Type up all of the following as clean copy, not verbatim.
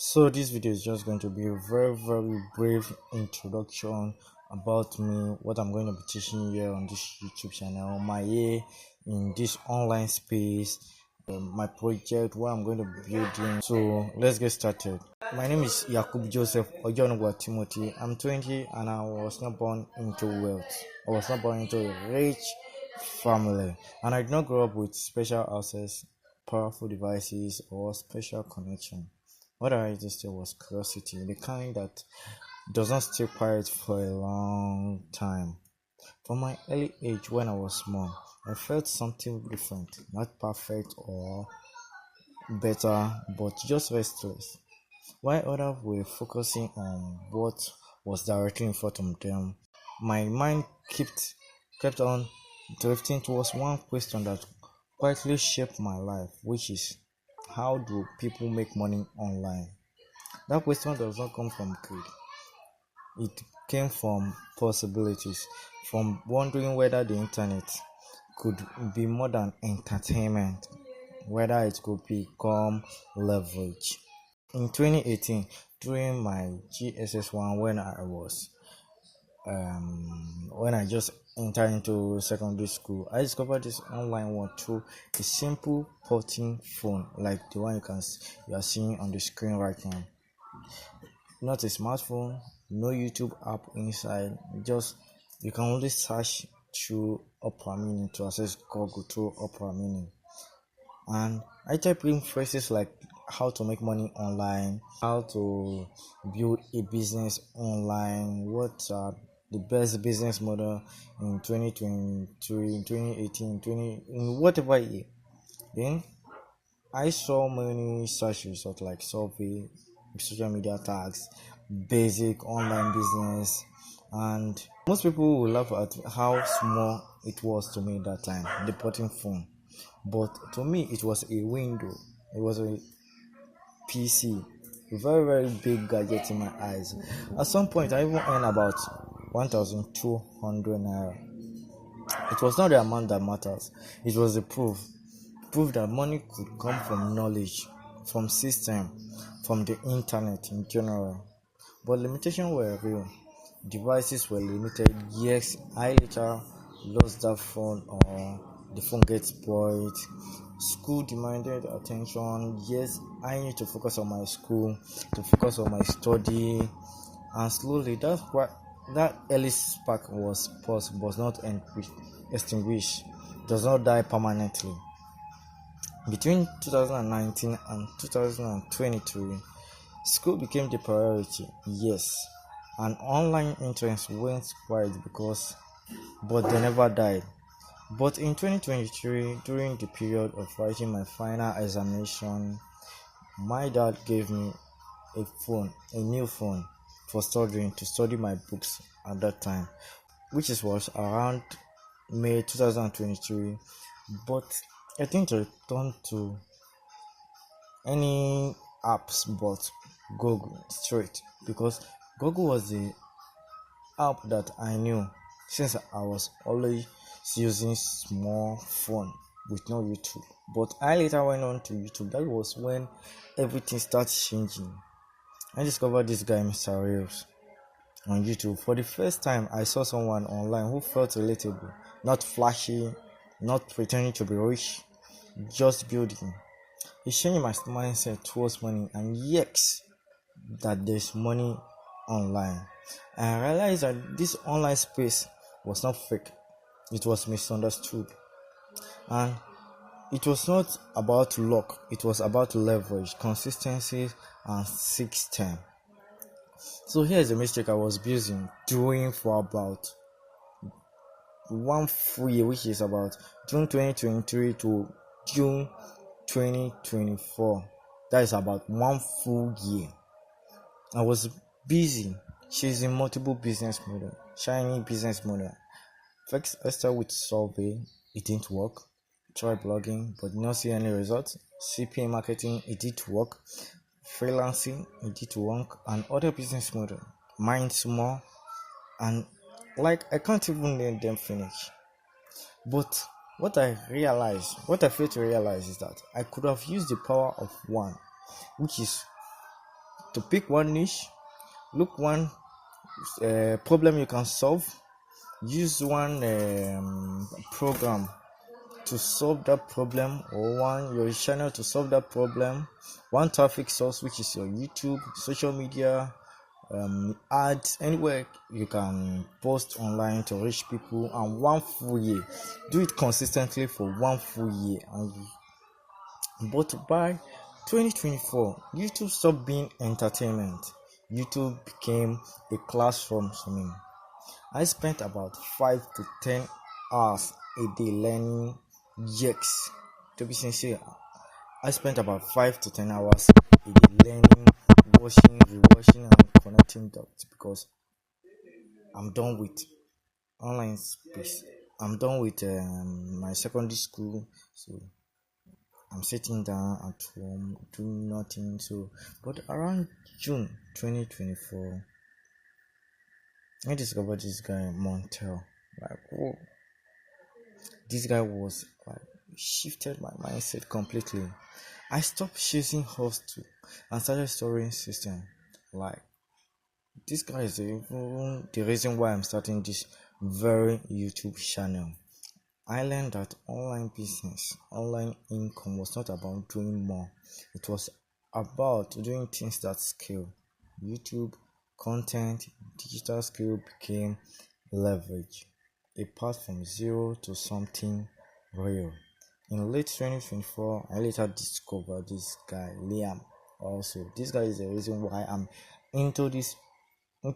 So this video is just going to be a very brief introduction about me, what I'm going to be teaching here on this YouTube channel, my year in this online space, my project, what I'm going to be building. So let's get started. My name is Yakub Joseph Ojonwa Timothy. I'm 20 and I was not born into wealth. I was not born into a rich family, and I did not grow up with special access, powerful devices, or special connection. What I registered was curiosity, the kind that does not stay quiet for a long time. From my early age, when I was small, I felt something different, not perfect or better, but just restless. While others were focusing on what was directly in front of them, my mind kept on drifting towards one question that quietly shaped my life, which is, how do people make money online? That question does not come from greed. It came from possibilities, from wondering whether the internet could be more than entertainment, whether it could become leverage. In 2018, during my GSS1, when I just entered into secondary school, I discovered this online one through a simple porting phone like the one you are seeing on the screen right now. Not a smartphone, no YouTube app inside, just you can only search through Opera Mini to access Google through Opera Mini. And I type in phrases like how to make money online, how to build a business online, what are the best business model in 2023, in 2018, in whatever year. Then I saw many search results like survey, social media tags, basic online business, and most people will laugh at how small it was to me that time, the porting phone. But to me, it was a window. It was a PC, a very big gadget in my eyes. At some point, I even earned about 1,200 naira. It was not the amount that matters. It was the proof that money could come from knowledge, from system, from the internet in general. But limitations were real. Devices were limited. Yes, I later lost that phone or the phone gets spoiled. School demanded attention. Yes, I need to focus on my school, to focus on my study, and slowly that early spark was not extinguished, does not die permanently. Between 2019 and 2023, school became the priority, yes, and online interest went quiet but they never died. But in 2023, during the period of writing my final examination, my dad gave me a new phone to study my books at that time, was around May 2023. But I think to return to any apps but Google straight, because Google was the app that I knew since I was always using small phone with no YouTube. But I later went on to YouTube. That was when everything started changing. I discovered this guy, Mr. Reels, on YouTube. For the first time, I saw someone online who felt relatable, not flashy, not pretending to be rich, just building. He changed my mindset towards money, and yes, that there's money online. I realized that this online space was not fake, it was misunderstood. And it was not about luck, it was about leverage, consistency, and system. So here's a mistake I was doing for about one full year, which is about June 2023 to June 2024. That is about one full year. I was busy chasing multiple business model, shiny business model. First, I started with survey, it didn't work. Try blogging, but did not see any results. CPA marketing, it did work. Freelancing, it did work. And other business model, mine small, and I can't even let them finish. But what I failed to realize is that I could have used the power of one, which is to pick one niche, look one problem you can solve, use one program to solve that problem, or one your channel to solve that problem, one traffic source, which is your YouTube, social media, ads, anywhere you can post online to reach people, and one full year. Do it consistently for one full year, but by 2024, YouTube stopped being entertainment. YouTube became a classroom for me. I spent about 5 to 10 hours a day learning. Yes, to be sincere, I spent about 5 to 10 hours a day learning, watching, rewatching, and connecting dots, because I'm done with online space. I'm done with my secondary school, so I'm sitting down at home doing nothing. So, but around June 2024, I discovered this guy Montel. Like, whoa, this guy was like shifted my mindset completely. I stopped chasing hustle and started storing system. Like, this guy is even the reason why I'm starting this very YouTube channel. I learned that online business, online income was not about doing more. It was about doing things that scale. YouTube content, digital skill became leverage, a path from zero to something real. In late 2024, I later discovered this guy, Liam. Also, this guy is the reason why I'm into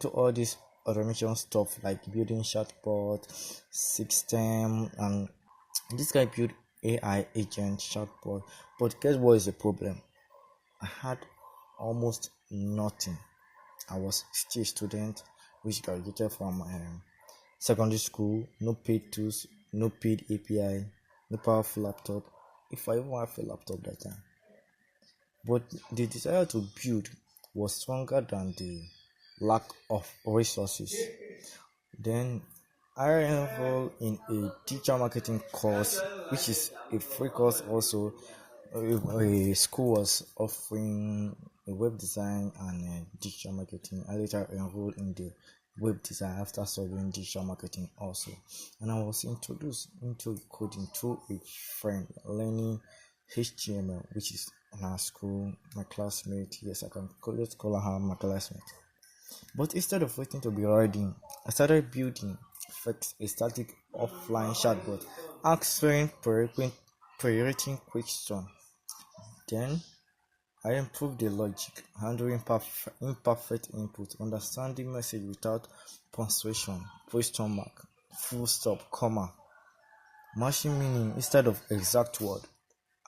all this automation stuff, like building chatbot system, and this guy built AI agent chatbot. But guess what is the problem? I had almost nothing. I was still a student which graduated from secondary school, no paid tools, no paid API, no powerful laptop, if I even have a laptop that time. But the desire to build was stronger than the lack of resources. Then I enrolled in a digital marketing course, which is a free course also. A school was offering a web design and digital marketing. I later enrolled in the web design after studying digital marketing also, and I was introduced into coding through a friend learning HTML, which is in our school, my classmate. Yes, I can call her my classmate. But instead of waiting to be ready, I started building fix a static offline chatbot answering priority question. Then I improved the logic, handling imperfect input, understanding message without punctuation, question mark, full stop, comma, matching meaning instead of exact word.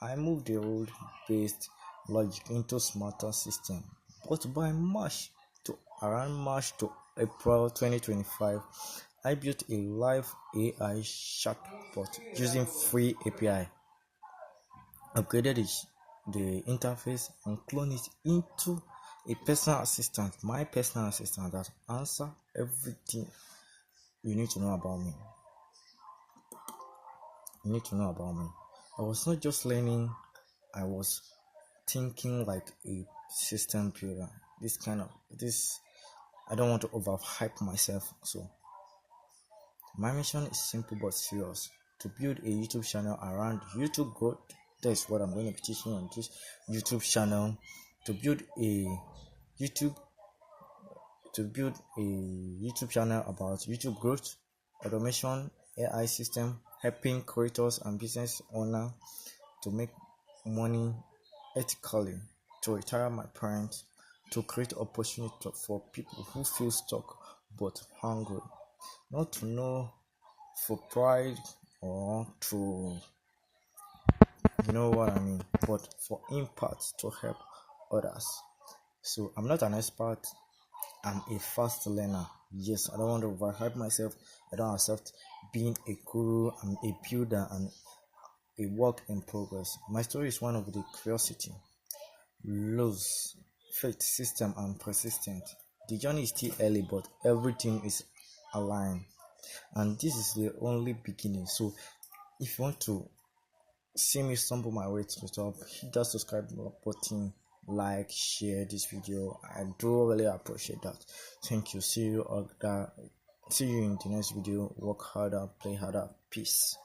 I moved the rule-based logic into smarter system. But by March to April 2025, I built a live AI chatbot using free API, upgraded the interface, and cloned it into a personal assistant, my personal assistant that answer everything you need to know about me. I was not just learning, I was thinking like a system builder. I don't want to overhype myself. So my mission is simple but serious: to build a YouTube channel around YouTube growth. That's what I'm going to be teaching on this YouTube channel. To build a YouTube channel about YouTube growth, automation, AI system, helping creators and business owners to make money ethically, to retire my parents, to create opportunity for people who feel stuck but hungry, not to know for pride or to, you know what I mean, but for impact to help others. So I'm not an expert, I'm a fast learner. Yes, I don't want to overhype myself. I don't accept being a guru. I'm a builder and a work in progress. My story is one of the curiosity, loves, faith, system, and persistent. The journey is still early, but everything is aligned, and this is the only beginning. So, if you want to see me stumble my way to the top, hit that subscribe button like, share this video. I do really appreciate that. Thank you. See you in the next video. Work harder, play harder. Peace.